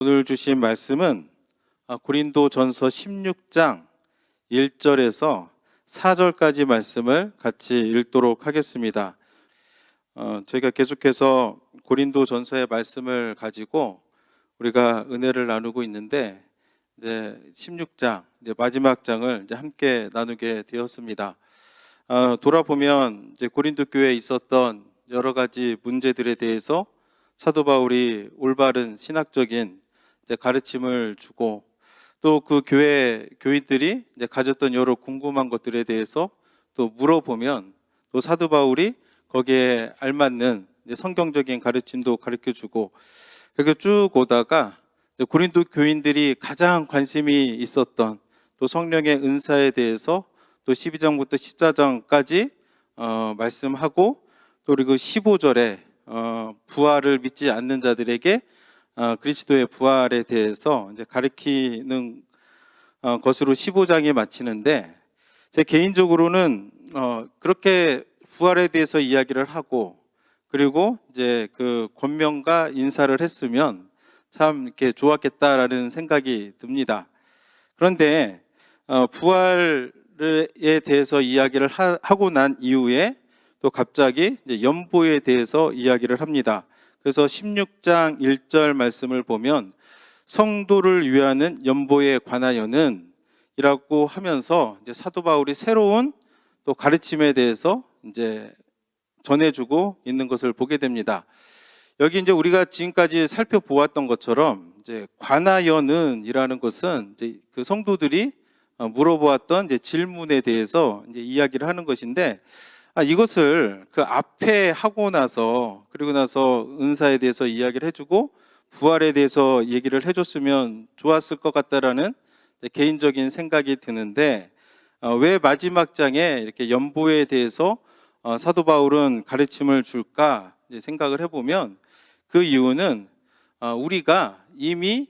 오늘 주신 말씀은 고린도전서 16장 1절에서 4절까지 말씀을 같이 읽도록 하겠습니다. 저희가 계속해서 고린도전서의 말씀을 가지고 우리가 은혜를 나누고 있는데 이제 16장 이제 마지막 장을 이제 함께 나누게 되었습니다. 돌아보면 이제 고린도 교회에 있었던 여러 가지 문제들에 대해서 사도 바울이 올바른 신학적인 이제 가르침을 주고 또 그 교회 교인들이 이제 가졌던 여러 궁금한 것들에 대해서 또 물어보면 또 사도 바울이 거기에 알맞는 이제 성경적인 가르침도 가르쳐 주고 이렇게 쭉 오다가 고린도 교인들이 가장 관심이 있었던 또 성령의 은사에 대해서 또 12장부터 14장까지 말씀하고 또 그리고 15절에 부활을 믿지 않는 자들에게 그리스도의 부활에 대해서 이제 가르치는 것으로 15장이 마치는데 제 개인적으로는 그렇게 부활에 대해서 이야기를 하고 그리고 이제 그 권면과 인사를 했으면 참 이렇게 좋았겠다라는 생각이 듭니다. 그런데 부활에 대해서 이야기를 하고 난 이후에 또 갑자기 이제 연보에 대해서 이야기를 합니다. 그래서 16장 1절 말씀을 보면 성도를 위하는 연보에 관하여는 이라고 하면서 이제 사도 바울이 새로운 또 가르침에 대해서 이제 전해주고 있는 것을 보게 됩니다. 여기 이제 우리가 지금까지 살펴보았던 것처럼 이제 관하여는 이라는 것은 이제 그 성도들이 물어보았던 이제 질문에 대해서 이제 이야기를 하는 것인데 이것을 그 앞에 하고 나서 그리고 나서 은사에 대해서 이야기를 해주고 부활에 대해서 얘기를 해줬으면 좋았을 것 같다라는 개인적인 생각이 드는데 왜 마지막 장에 이렇게 연보에 대해서 사도 바울은 가르침을 줄까 생각을 해보면 그 이유는 우리가 이미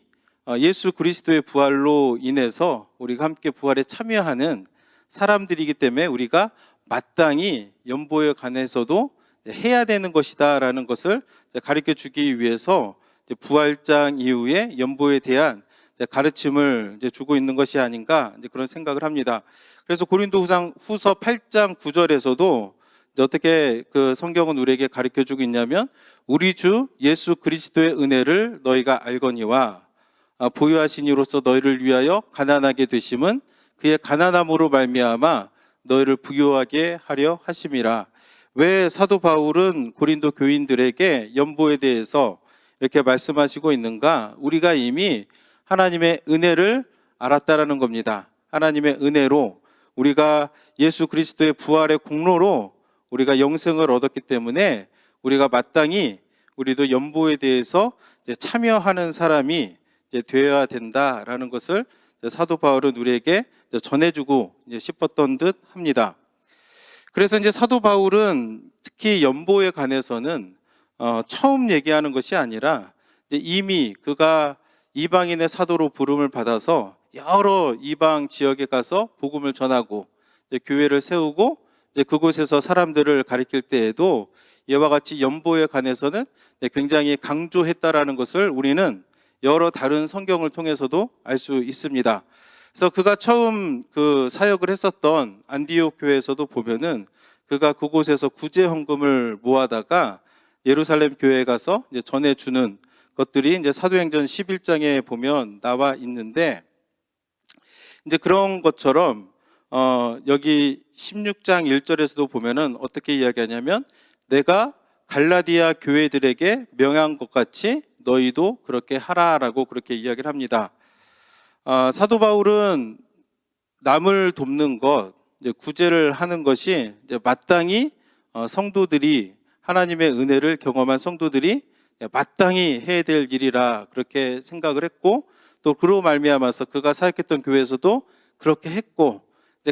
예수 그리스도의 부활로 인해서 우리가 함께 부활에 참여하는 사람들이기 때문에 우리가 마땅히 연보에 관해서도 해야 되는 것이다라는 것을 가르쳐 주기 위해서 부활장 이후에 연보에 대한 가르침을 주고 있는 것이 아닌가 그런 생각을 합니다. 그래서 고린도후서 8장 9절에서도 어떻게 그 성경은 우리에게 가르쳐 주고 있냐면 우리 주 예수 그리스도의 은혜를 너희가 알거니와 보유하신 이로써 너희를 위하여 가난하게 되심은 그의 가난함으로 말미암아 너희를 부유하게 하려 하심이라. 왜 사도 바울은 고린도 교인들에게 연보에 대해서 이렇게 말씀하시고 있는가? 우리가 이미 하나님의 은혜를 알았다라는 겁니다. 하나님의 은혜로 우리가 예수 그리스도의 부활의 공로로 우리가 영생을 얻었기 때문에 우리가 마땅히 우리도 연보에 대해서 참여하는 사람이 되어야 된다라는 것을 사도 바울은 우리에게 전해주고 싶었던 듯 합니다. 그래서 이제 사도 바울은 특히 연보에 관해서는 처음 얘기하는 것이 아니라 이미 그가 이방인의 사도로 부름을 받아서 여러 이방 지역에 가서 복음을 전하고 교회를 세우고 그곳에서 사람들을 가리킬 때에도 이와 같이 연보에 관해서는 굉장히 강조했다라는 것을 우리는 여러 다른 성경을 통해서도 알 수 있습니다. 그래서 그가 처음 그 사역을 했었던 안디옥 교회에서도 보면은 그가 그곳에서 구제 헌금을 모아다가 예루살렘 교회에 가서 이제 전해주는 것들이 이제 사도행전 11장에 보면 나와 있는데 이제 그런 것처럼 여기 16장 1절에서도 보면은 어떻게 이야기하냐면 내가 갈라디아 교회들에게 명한 것 같이 너희도 그렇게 하라라고 그렇게 이야기를 합니다. 사도 바울은 남을 돕는 것, 구제를 하는 것이 마땅히 성도들이 하나님의 은혜를 경험한 성도들이 마땅히 해야 될 일이라 그렇게 생각을 했고 또 그로 말미암아서 그가 사역했던 교회에서도 그렇게 했고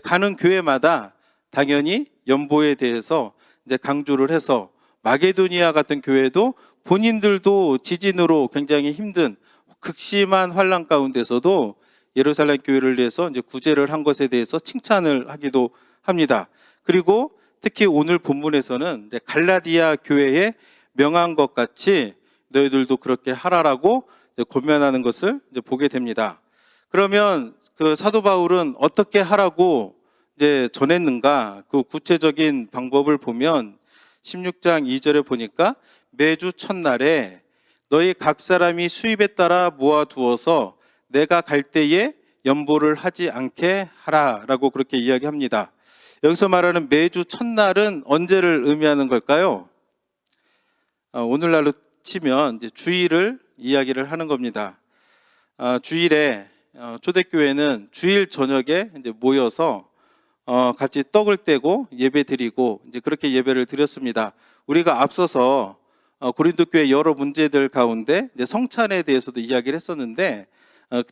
가는 교회마다 당연히 연보에 대해서 강조를 해서 마게도니아 같은 교회도 본인들도 지진으로 굉장히 힘든 극심한 환난 가운데서도 예루살렘 교회를 위해서 이제 구제를 한 것에 대해서 칭찬을 하기도 합니다. 그리고 특히 오늘 본문에서는 이제 갈라디아 교회에 명한 것 같이 너희들도 그렇게 하라라고 권면하는 것을 이제 보게 됩니다. 그러면 그 사도 바울은 어떻게 하라고 이제 전했는가? 그 구체적인 방법을 보면 16장 2절에 보니까 매주 첫날에 너희 각 사람이 수입에 따라 모아두어서 내가 갈 때에 연보를 하지 않게 하라라고 그렇게 이야기합니다. 여기서 말하는 매주 첫날은 언제를 의미하는 걸까요? 오늘날로 치면 이제 주일을 이야기를 하는 겁니다. 주일에 초대교회는 주일 저녁에 이제 모여서 같이 떡을 떼고 예배 드리고 이제 그렇게 예배를 드렸습니다. 우리가 앞서서 고린도 교회 여러 문제들 가운데 이제 성찬에 대해서도 이야기를 했었는데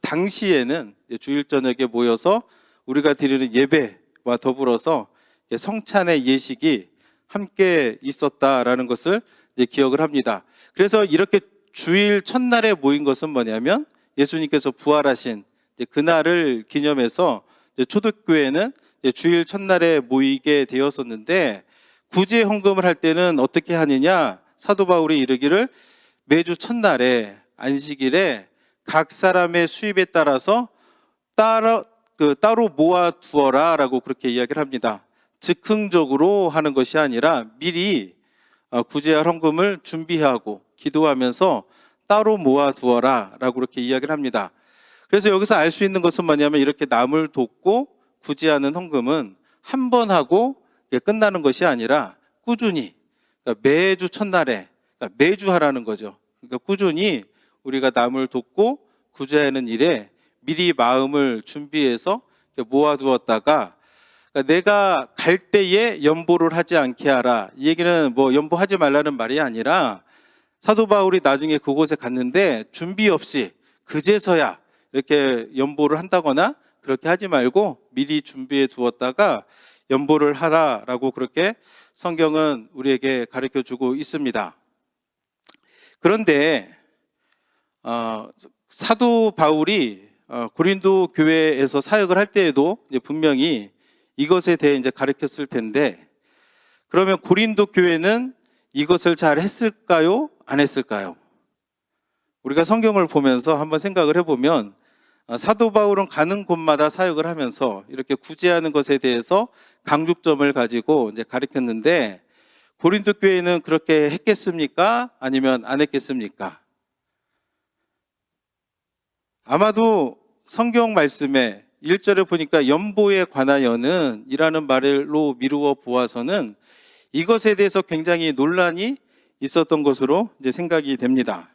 당시에는 이제 주일 저녁에 모여서 우리가 드리는 예배와 더불어서 성찬의 예식이 함께 있었다라는 것을 이제 기억을 합니다. 그래서 이렇게 주일 첫날에 모인 것은 뭐냐면 예수님께서 부활하신 그날을 기념해서 초대교회는 주일 첫날에 모이게 되었었는데 구제 헌금을 할 때는 어떻게 하느냐? 사도 바울이 이르기를 매주 첫날에 안식일에 각 사람의 수입에 따라서 따로 모아 두어라라고 그렇게 이야기를 합니다. 즉흥적으로 하는 것이 아니라 미리 구제할 헌금을 준비하고 기도하면서 따로 모아 두어라라고 그렇게 이야기를 합니다. 그래서 여기서 알 수 있는 것은 뭐냐면 이렇게 남을 돕고 구제하는 헌금은 한 번 하고 끝나는 것이 아니라 꾸준히, 그러니까 매주 첫날에, 그러니까 매주 하라는 거죠. 그러니까 꾸준히 우리가 남을 돕고 구제하는 일에 미리 마음을 준비해서 모아두었다가, 그러니까 내가 갈 때에 연보를 하지 않게 하라. 이 얘기는 뭐 연보하지 말라는 말이 아니라 사도 바울이 나중에 그곳에 갔는데 준비 없이 그제서야 이렇게 연보를 한다거나 그렇게 하지 말고 미리 준비해 두었다가 연보를 하라라고 그렇게 성경은 우리에게 가르쳐 주고 있습니다. 그런데 사도 바울이 고린도 교회에서 사역을 할 때에도 이제 분명히 이것에 대해 이제 가르쳤을 텐데, 그러면 고린도 교회는 이것을 잘 했을까요? 안 했을까요? 우리가 성경을 보면서 한번 생각을 해보면 사도 바울은 가는 곳마다 사역을 하면서 이렇게 구제하는 것에 대해서 강조점을 가지고 이제 가르쳤는데, 고린도 교회는 그렇게 했겠습니까? 아니면 안 했겠습니까? 아마도 성경 말씀에 1절에 보니까 연보에 관하여는 이라는 말로 미루어 보아서는 이것에 대해서 굉장히 논란이 있었던 것으로 이제 생각이 됩니다.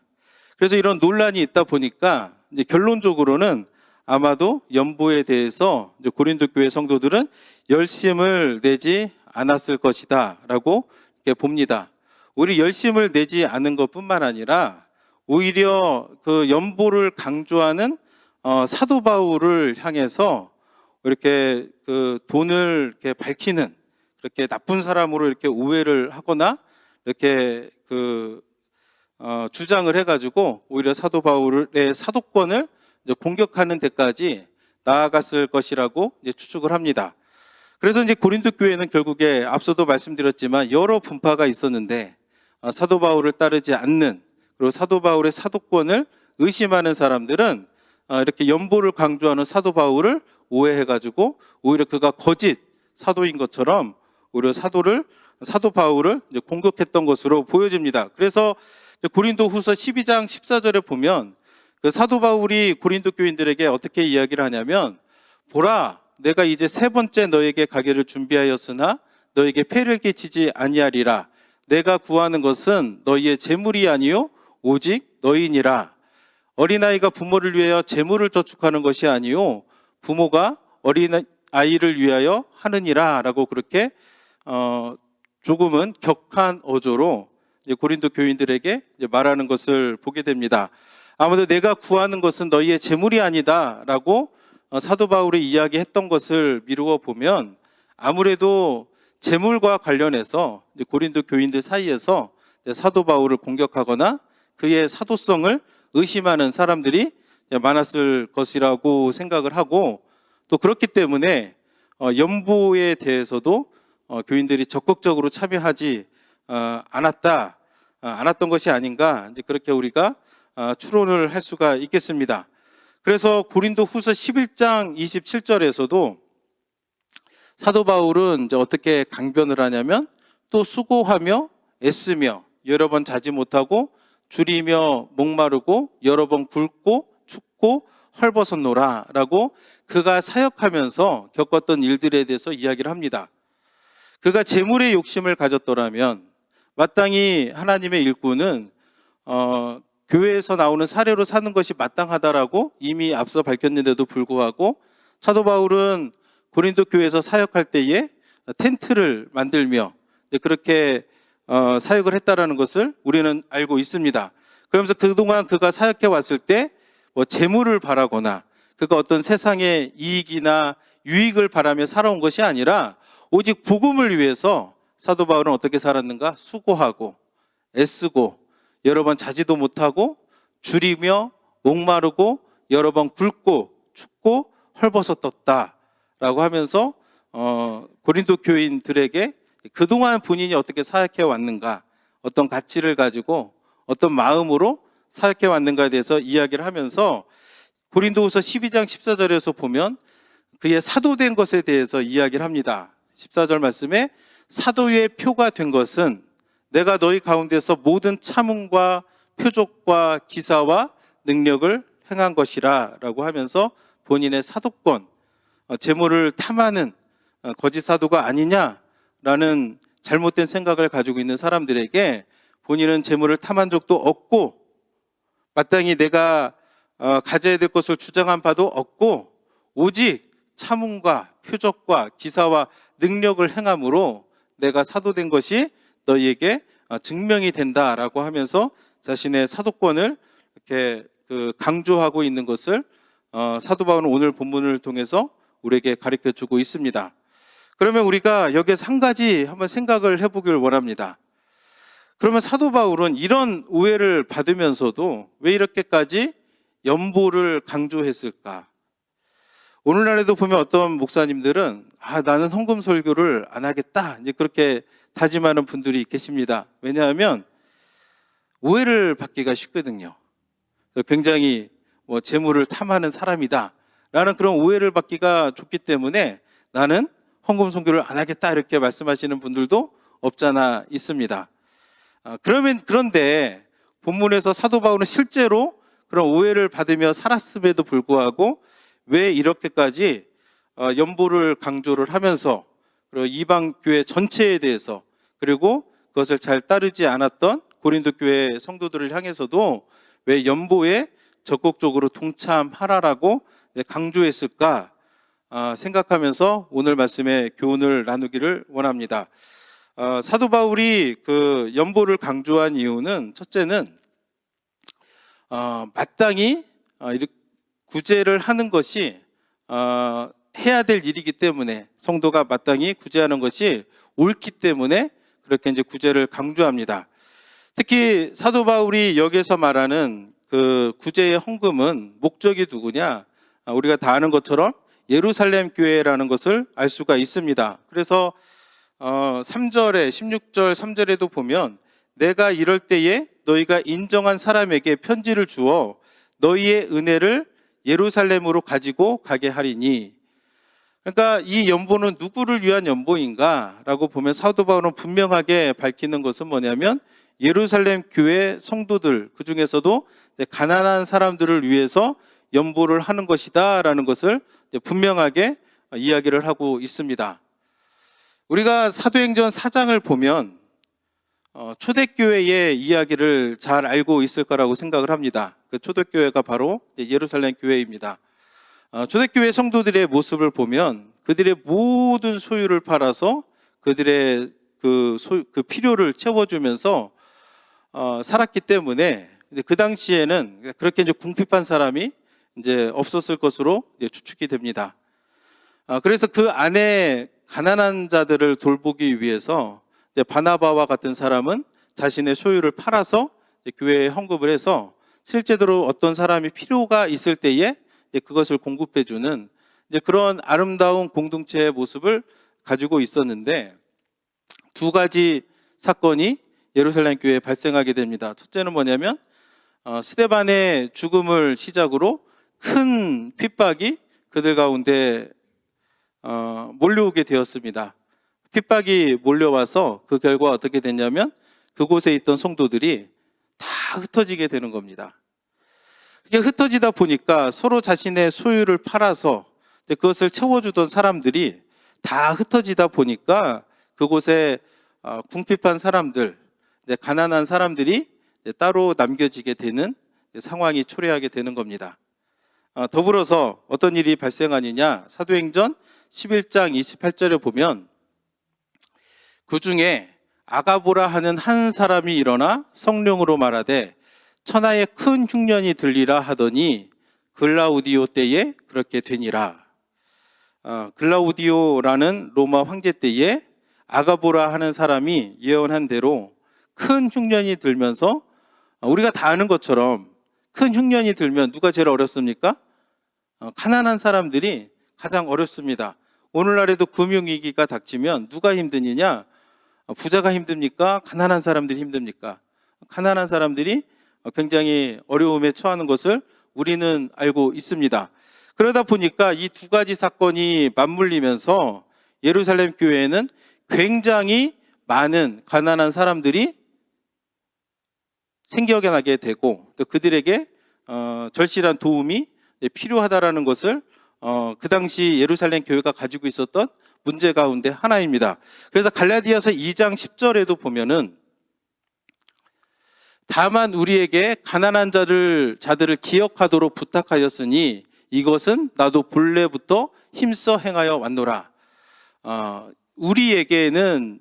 그래서 이런 논란이 있다 보니까 이제 결론적으로는 아마도 연보에 대해서 이제 고린도 교회 성도들은 열심을 내지 않았을 것이다라고 이렇게 봅니다. 우리 열심을 내지 않은 것뿐만 아니라 오히려 그 연보를 강조하는 사도 바울을 향해서 이렇게 그 돈을 이렇게 밝히는 그렇게 나쁜 사람으로 이렇게 오해를 하거나 이렇게 주장을 해가지고 오히려 사도 바울의 사도권을 이제 공격하는 데까지 나아갔을 것이라고 이제 추측을 합니다. 그래서 이제 고린도 교회는 결국에 앞서도 말씀드렸지만 여러 분파가 있었는데 사도 바울을 따르지 않는, 그리고 사도 바울의 사도권을 의심하는 사람들은 이렇게 연보를 강조하는 사도 바울을 오해해가지고 오히려 그가 거짓 사도인 것처럼 오히려 사도 바울을 이제 공격했던 것으로 보여집니다. 그래서 고린도후서 12장 14절에 보면 그 사도 바울이 고린도 교인들에게 어떻게 이야기를 하냐면, 보라, 내가 이제 세 번째 너에게 가기를 준비하였으나 너에게 폐를 끼치지 아니하리라. 내가 구하는 것은 너희의 재물이 아니요 오직 너희니라. 어린아이가 부모를 위하여 재물을 저축하는 것이 아니요 부모가 어린아이를 위하여 하느니라 라고 그렇게 조금은 격한 어조로 이제 고린도 교인들에게 이제 말하는 것을 보게 됩니다. 아무도 내가 구하는 것은 너희의 재물이 아니다 라고 사도 바울이 이야기했던 것을 미루어 보면 아무래도 재물과 관련해서 이제 고린도 교인들 사이에서 이제 사도 바울을 공격하거나 그의 사도성을 의심하는 사람들이 많았을 것이라고 생각을 하고, 또 그렇기 때문에 연보에 대해서도 교인들이 적극적으로 참여하지 않았던 것이 아닌가, 이제 그렇게 우리가 추론을 할 수가 있겠습니다. 그래서 고린도후서 11장 27절에서도 사도 바울은 이제 어떻게 강변을 하냐면 또 수고하며 애쓰며 여러 번 자지 못하고 줄이며 목마르고 여러 번 굶고 춥고 헐벗었노라 라고 그가 사역하면서 겪었던 일들에 대해서 이야기를 합니다. 그가 재물의 욕심을 가졌더라면 마땅히 하나님의 일꾼은 교회에서 나오는 사례로 사는 것이 마땅하다라고 이미 앞서 밝혔는데도 불구하고 사도 바울은 고린도 교회에서 사역할 때에 텐트를 만들며 그렇게 사역을 했다라는 것을 우리는 알고 있습니다. 그러면서 그동안 그가 사역해 왔을 때 뭐 재물을 바라거나 그가 어떤 세상의 이익이나 유익을 바라며 살아온 것이 아니라 오직 복음을 위해서 사도 바울은 어떻게 살았는가? 수고하고 애쓰고 여러 번 자지도 못하고 줄이며 목마르고 여러 번 굶고 춥고 헐벗었었다라고 하면서 고린도 교인들에게 그동안 본인이 어떻게 사역해 왔는가, 어떤 가치를 가지고 어떤 마음으로 사역해 왔는가에 대해서 이야기를 하면서 고린도후서 12장 14절에서 보면 그의 사도된 것에 대해서 이야기를 합니다. 14절 말씀에 사도의 표가 된 것은 내가 너희 가운데서 모든 참음과 표적과 기사와 능력을 행한 것이라 라고 하면서 본인의 사도권, 재물을 탐하는 거짓 사도가 아니냐라는 잘못된 생각을 가지고 있는 사람들에게 본인은 재물을 탐한 적도 없고 마땅히 내가 가져야 될 것을 주장한 바도 없고 오직 참음과 표적과 기사와 능력을 행함으로 내가 사도된 것이 너희에게 증명이 된다라고 하면서 자신의 사도권을 이렇게 강조하고 있는 것을 사도 바울은 오늘 본문을 통해서 우리에게 가르쳐 주고 있습니다. 그러면 우리가 여기에서 한 가지 한번 생각을 해보길 원합니다. 그러면 사도 바울은 이런 오해를 받으면서도 왜 이렇게까지 연보를 강조했을까? 오늘날에도 보면 어떤 목사님들은 나는 헌금 설교를 안 하겠다 이제 그렇게 다짐하는 분들이 계십니다. 왜냐하면 오해를 받기가 쉽거든요. 굉장히 재물을 탐하는 사람이다 라는 그런 오해를 받기가 좋기 때문에 나는 헌금 선교를 안 하겠다 이렇게 말씀하시는 분들도 없잖아 있습니다. 그런데 본문에서 사도 바울은 실제로 그런 오해를 받으며 살았음에도 불구하고 왜 이렇게까지 연보를 강조를 하면서 그리고 이방 교회 전체에 대해서 그리고 그것을 잘 따르지 않았던 고린도 교회 성도들을 향해서도 왜 연보에 적극적으로 동참하라라고 강조했을까 생각하면서 오늘 말씀에 교훈을 나누기를 원합니다. 사도 바울이 그 연보를 강조한 이유는 첫째는 마땅히 구제를 하는 것이 해야 될 일이기 때문에 성도가 마땅히 구제하는 것이 옳기 때문에 그렇게 이제 구제를 강조합니다. 특히 사도 바울이 여기서 말하는 그 구제의 헌금은 목적이 누구냐? 우리가 다 아는 것처럼 예루살렘 교회라는 것을 알 수가 있습니다. 그래서 3절에 16절 3절에도 보면 내가 이럴 때에 너희가 인정한 사람에게 편지를 주어 너희의 은혜를 예루살렘으로 가지고 가게 하리니. 그러니까 이 연보는 누구를 위한 연보인가 라고 보면 사도 바울은 분명하게 밝히는 것은 뭐냐면 예루살렘 교회 성도들 그 중에서도 가난한 사람들을 위해서 연보를 하는 것이다 라는 것을 분명하게 이야기를 하고 있습니다. 우리가 사도행전 4장을 보면 초대교회의 이야기를 잘 알고 있을 거라고 생각을 합니다. 그 초대교회가 바로 예루살렘 교회입니다. 초대교회 성도들의 모습을 보면 그들의 모든 소유를 팔아서 그들의 그 필요를 채워주면서 살았기 때문에 그 당시에는 그렇게 이제 궁핍한 사람이 이제 없었을 것으로 추측이 됩니다. 그래서 그 안에 가난한 자들을 돌보기 위해서 바나바와 같은 사람은 자신의 소유를 팔아서 교회에 헌금을 해서 실제로 어떤 사람이 필요가 있을 때에 그것을 공급해주는 그런 아름다운 공동체의 모습을 가지고 있었는데 두 가지 사건이 예루살렘 교회에 발생하게 됩니다. 첫째는 뭐냐면 스데반의 죽음을 시작으로 큰 핍박이 그들 가운데 몰려오게 되었습니다. 핍박이 몰려와서 그 결과 어떻게 됐냐면 그곳에 있던 성도들이 다 흩어지게 되는 겁니다. 이게 흩어지다 보니까 서로 자신의 소유를 팔아서 그것을 채워주던 사람들이 다 흩어지다 보니까 그곳에 궁핍한 사람들, 가난한 사람들이 따로 남겨지게 되는 상황이 초래하게 되는 겁니다. 더불어서 어떤 일이 발생하느냐, 사도행전 11장 28절에 보면 그 중에 아가보라 하는 한 사람이 일어나 성령으로 말하되 천하에 큰 흉년이 들리라 하더니 글라우디오 때에 그렇게 되니라. 글라우디오라는 로마 황제 때에 아가보라 하는 사람이 예언한 대로 큰 흉년이 들면서 우리가 다 아는 것처럼 큰 흉년이 들면 누가 제일 어렵습니까? 가난한 사람들이 가장 어렵습니다. 오늘날에도 금융위기가 닥치면 누가 힘드느냐? 부자가 힘듭니까? 가난한 사람들이 힘듭니까? 가난한 사람들이 굉장히 어려움에 처하는 것을 우리는 알고 있습니다. 그러다 보니까 이 두 가지 사건이 맞물리면서 예루살렘 교회에는 굉장히 많은 가난한 사람들이 생겨나게 되고 또 그들에게 절실한 도움이 필요하다라는 것을 그 당시 예루살렘 교회가 가지고 있었던 문제 가운데 하나입니다. 그래서 갈라디아서 2장 10절에도 보면은 다만 우리에게 가난한 자들을 기억하도록 부탁하였으니 이것은 나도 본래부터 힘써 행하여 왔노라. 우리에게는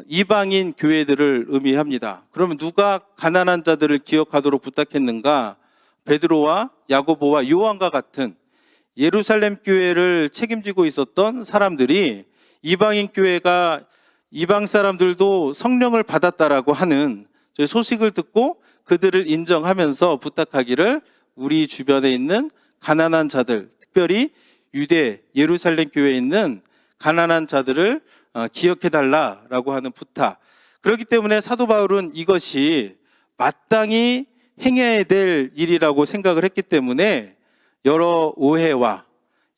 이방인 교회들을 의미합니다. 그러면 누가 가난한 자들을 기억하도록 부탁했는가? 베드로와 야고보와 요한과 같은 예루살렘 교회를 책임지고 있었던 사람들이 이방인 교회가 이방 사람들도 성령을 받았다라고 하는 소식을 듣고 그들을 인정하면서 부탁하기를 우리 주변에 있는 가난한 자들, 특별히 유대 예루살렘 교회에 있는 가난한 자들을 기억해달라라고 하는 부탁. 그렇기 때문에 사도 바울은 이것이 마땅히 행해야 될 일이라고 생각을 했기 때문에 여러 오해와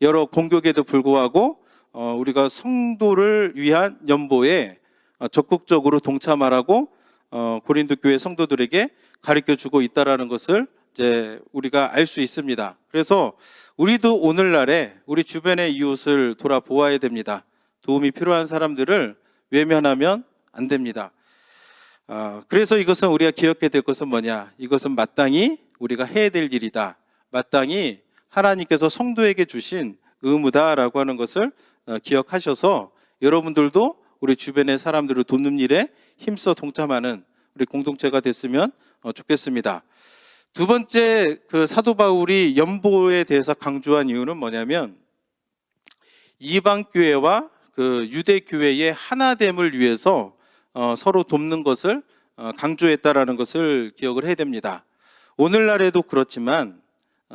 여러 공격에도 불구하고 우리가 성도를 위한 연보에 적극적으로 동참하라고 고린도 교회 성도들에게 가르쳐주고 있다라는 것을 이제 우리가 알 수 있습니다. 그래서 우리도 오늘날에 우리 주변의 이웃을 돌아보아야 됩니다. 도움이 필요한 사람들을 외면하면 안 됩니다. 그래서 이것은 우리가 기억해야 될 것은 뭐냐? 이것은 마땅히 우리가 해야 될 일이다. 마땅히 하나님께서 성도에게 주신 의무다라고 하는 것을 기억하셔서 여러분들도 우리 주변의 사람들을 돕는 일에 힘써 동참하는 우리 공동체가 됐으면 좋겠습니다. 두 번째, 그 사도 바울이 연보에 대해서 강조한 이유는 뭐냐면 이방 교회와 그 유대 교회의 하나됨을 위해서 서로 돕는 것을 강조했다라는 것을 기억을 해야 됩니다. 오늘날에도 그렇지만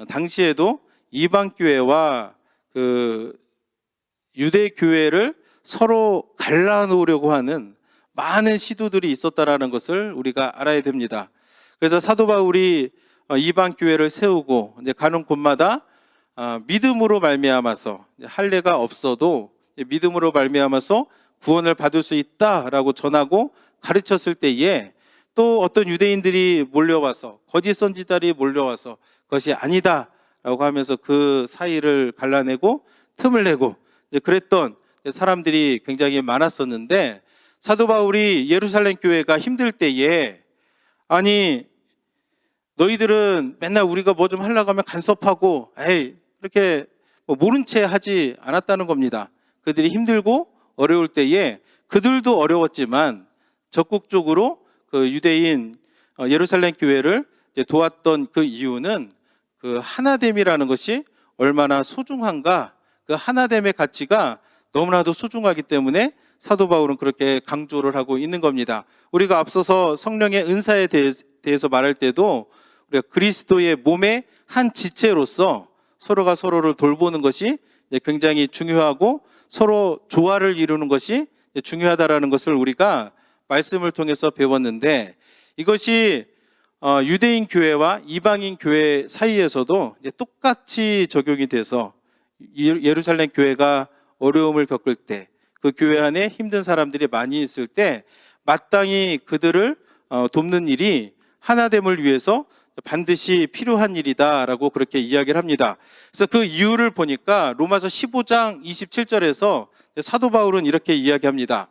당시에도 이방 교회와 그 유대 교회를 서로 갈라놓으려고 하는 많은 시도들이 있었다라는 것을 우리가 알아야 됩니다. 그래서 사도 바울이 이방 교회를 세우고 이제 가는 곳마다 믿음으로 말미암아서 할례가 없어도 믿음으로 말미암아서 구원을 받을 수 있다라고 전하고 가르쳤을 때에 또 어떤 유대인들이 몰려와서 거짓 선지자들이 몰려와서 그것이 아니다라고 하면서 그 사이를 갈라내고 틈을 내고 그랬던 사람들이 굉장히 많았었는데 사도 바울이 예루살렘 교회가 힘들 때에 아니 너희들은 맨날 우리가 뭐 좀 하려고 하면 간섭하고 에이 이렇게 모른 채 하지 않았다는 겁니다. 그들이 힘들고 어려울 때에 그들도 어려웠지만 적극적으로 그 유대인 예루살렘 교회를 도왔던 그 이유는 그 하나됨이라는 것이 얼마나 소중한가, 그 하나됨의 가치가 너무나도 소중하기 때문에 사도 바울은 그렇게 강조를 하고 있는 겁니다. 우리가 앞서서 성령의 은사에 대해서 말할 때도 우리가 그리스도의 몸의 한 지체로서 서로가 서로를 돌보는 것이 굉장히 중요하고 서로 조화를 이루는 것이 중요하다라는 것을 우리가 말씀을 통해서 배웠는데 이것이 유대인 교회와 이방인 교회 사이에서도 이제 똑같이 적용이 돼서 예루살렘 교회가 어려움을 겪을 때, 그 교회 안에 힘든 사람들이 많이 있을 때 마땅히 그들을 돕는 일이 하나됨을 위해서 반드시 필요한 일이다라고 그렇게 이야기를 합니다. 그래서 그 이유를 보니까 로마서 15장 27절에서 사도 바울은 이렇게 이야기합니다.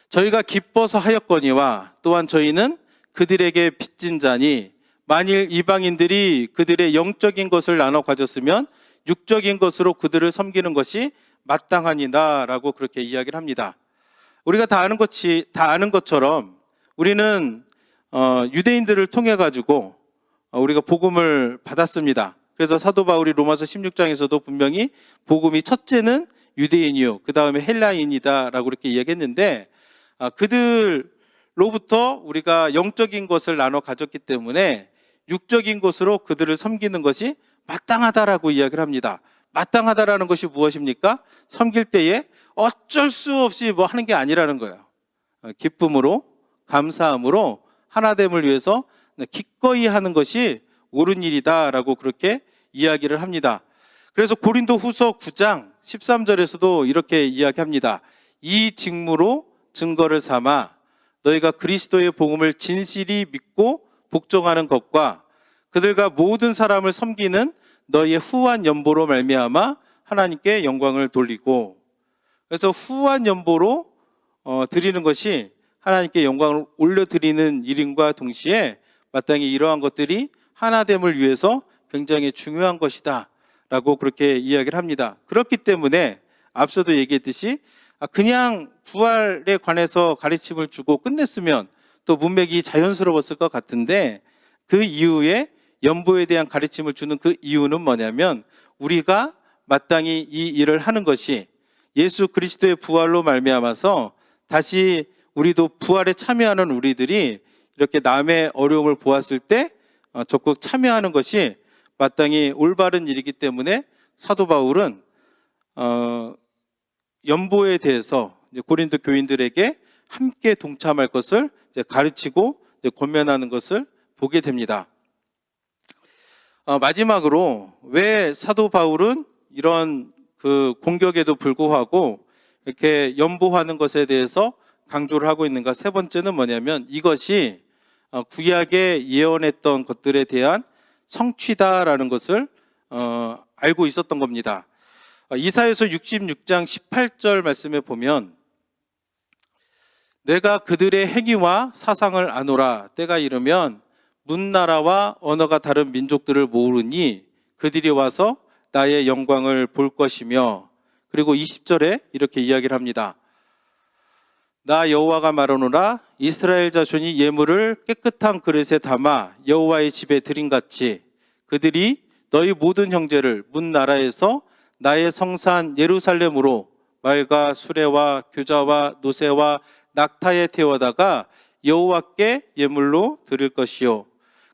저희가 기뻐서 하였거니와 또한 저희는 그들에게 빚진 자니 만일 이방인들이 그들의 영적인 것을 나눠 가졌으면 육적인 것으로 그들을 섬기는 것이 마땅하니다라고 그렇게 이야기를 합니다. 우리가 다 아는 것처럼 우리는 유대인들을 통해 가지고 우리가 복음을 받았습니다. 그래서 사도 바울이 로마서 16장에서도 분명히 복음이 첫째는 유대인이요, 그 다음에 헬라인이다라고 그렇게 이야기했는데, 그들로부터 우리가 영적인 것을 나눠 가졌기 때문에 육적인 것으로 그들을 섬기는 것이 마땅하다라고 이야기를 합니다. 마땅하다라는 것이 무엇입니까? 섬길 때에 어쩔 수 없이 뭐 하는 게 아니라는 거예요. 기쁨으로, 감사함으로 하나됨을 위해서 기꺼이 하는 것이 옳은 일이다라고 그렇게 이야기를 합니다. 그래서 고린도 후서 9장 13절에서도 이렇게 이야기합니다. 이 직무로 증거를 삼아 너희가 그리스도의 복음을 진실이 믿고 복종하는 것과 그들과 모든 사람을 섬기는 너희의 후한 연보로 말미암아 하나님께 영광을 돌리고, 그래서 후한 연보로 드리는 것이 하나님께 영광을 올려드리는 일임과 동시에 마땅히 이러한 것들이 하나됨을 위해서 굉장히 중요한 것이다 라고 그렇게 이야기를 합니다. 그렇기 때문에 앞서도 얘기했듯이 그냥 부활에 관해서 가르침을 주고 끝냈으면 또 문맥이 자연스러웠을 것 같은데, 그 이후에 연보에 대한 가르침을 주는 그 이유는 뭐냐면 우리가 마땅히 이 일을 하는 것이 예수 그리스도의 부활로 말미암아서 다시 우리도 부활에 참여하는 우리들이 이렇게 남의 어려움을 보았을 때 적극 참여하는 것이 마땅히 올바른 일이기 때문에 사도 바울은 연보에 대해서 고린도 교인들에게 함께 동참할 것을 가르치고 권면하는 것을 보게 됩니다. 마지막으로 왜 사도 바울은 이런 그 공격에도 불구하고 이렇게 연보하는 것에 대해서 강조를 하고 있는가? 세 번째는 뭐냐면 이것이 구약에 예언했던 것들에 대한 성취다라는 것을 알고 있었던 겁니다. 이사야서 66장 18절 말씀에 보면 내가 그들의 행위와 사상을 아노라. 때가 이르면 문나라와 언어가 다른 민족들을 모으니 그들이 와서 나의 영광을 볼 것이며, 그리고 20절에 이렇게 이야기를 합니다. 나 여호와가 말하노라. 이스라엘 자손이 예물을 깨끗한 그릇에 담아 여호와의 집에 드림같이 그들이 너희 모든 형제를 문나라에서 나의 성산 예루살렘으로 말과 수레와 규자와 노새와 낙타에 태워다가 여호와께 예물로 드릴 것이요.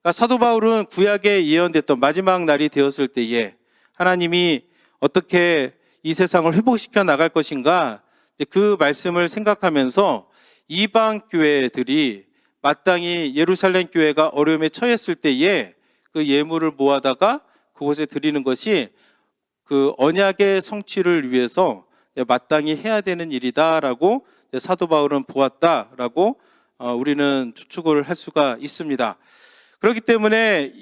그러니까 사도 바울은 구약에 예언됐던 마지막 날이 되었을 때에 하나님이 어떻게 이 세상을 회복시켜 나갈 것인가, 그 말씀을 생각하면서 이방 교회들이 마땅히 예루살렘 교회가 어려움에 처했을 때에 그 예물을 모아다가 그곳에 드리는 것이 그 언약의 성취를 위해서 마땅히 해야 되는 일이다라고 사도 바울은 보았다라고 우리는 추측을 할 수가 있습니다. 그렇기 때문에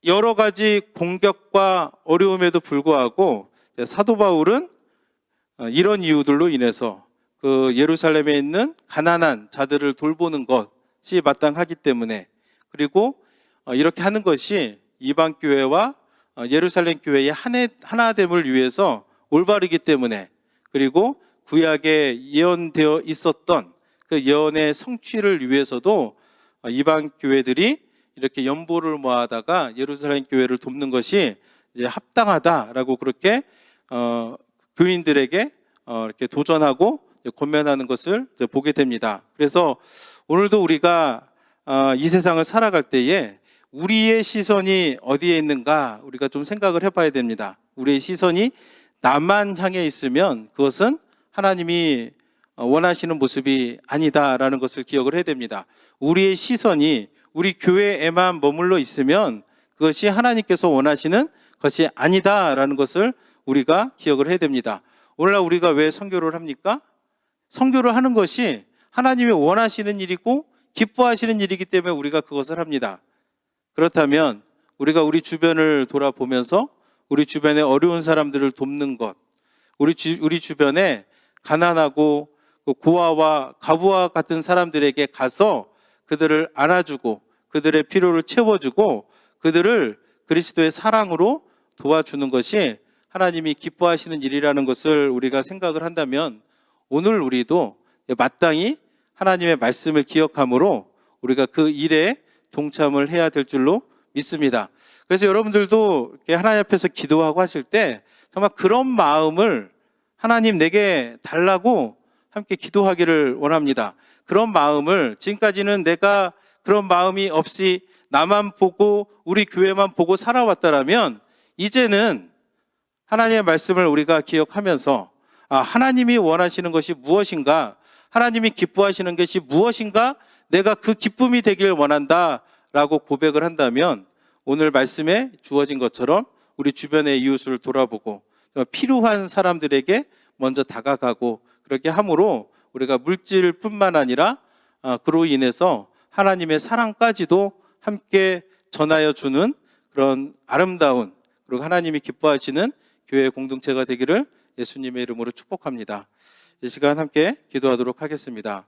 여러 가지 공격과 어려움에도 불구하고 사도 바울은 이런 이유들로 인해서 그 예루살렘에 있는 가난한 자들을 돌보는 것이 마땅하기 때문에, 그리고 이렇게 하는 것이 이방 교회와 예루살렘 교회의 하나됨을 위해서 올바르기 때문에, 그리고 구약에 예언되어 있었던 그 예언의 성취를 위해서도 이방 교회들이 이렇게 연보를 모아다가 예루살렘 교회를 돕는 것이 이제 합당하다라고 그렇게 교인들에게 이렇게 도전하고 권면하는 것을 보게 됩니다. 그래서 오늘도 우리가 이 세상을 살아갈 때에 우리의 시선이 어디에 있는가 우리가 좀 생각을 해봐야 됩니다. 우리의 시선이 나만 향해 있으면 그것은 하나님이 원하시는 모습이 아니다라는 것을 기억을 해야 됩니다. 우리의 시선이 우리 교회에만 머물러 있으면 그것이 하나님께서 원하시는 것이 아니다라는 것을 우리가 기억을 해야 됩니다. 오늘날 우리가 왜 선교를 합니까? 선교를 하는 것이 하나님이 원하시는 일이고 기뻐하시는 일이기 때문에 우리가 그것을 합니다. 그렇다면 우리가 우리 주변을 돌아보면서 우리 주변에 어려운 사람들을 돕는 것, 우리 주변에 가난하고 고아와 과부와 같은 사람들에게 가서 그들을 안아주고 그들의 필요를 채워주고 그들을 그리스도의 사랑으로 도와주는 것이 하나님이 기뻐하시는 일이라는 것을 우리가 생각을 한다면 오늘 우리도 마땅히 하나님의 말씀을 기억함으로 우리가 그 일에 동참을 해야 될 줄로 믿습니다. 그래서 여러분들도 이렇게 하나님 앞에서 기도하고 하실 때 정말 그런 마음을 하나님 내게 달라고 함께 기도하기를 원합니다. 그런 마음을 지금까지는 내가 그런 마음이 없이 나만 보고 우리 교회만 보고 살아왔다라면 이제는 하나님의 말씀을 우리가 기억하면서 하나님이 원하시는 것이 무엇인가, 하나님이 기뻐하시는 것이 무엇인가, 내가 그 기쁨이 되길 원한다라고 고백을 한다면 오늘 말씀에 주어진 것처럼 우리 주변의 이웃을 돌아보고 필요한 사람들에게 먼저 다가가고 그렇게 함으로 우리가 물질뿐만 아니라 그로 인해서 하나님의 사랑까지도 함께 전하여 주는 그런 아름다운 그리고 하나님이 기뻐하시는 교회 공동체가 되기를 예수님의 이름으로 축복합니다. 이 시간 함께 기도하도록 하겠습니다.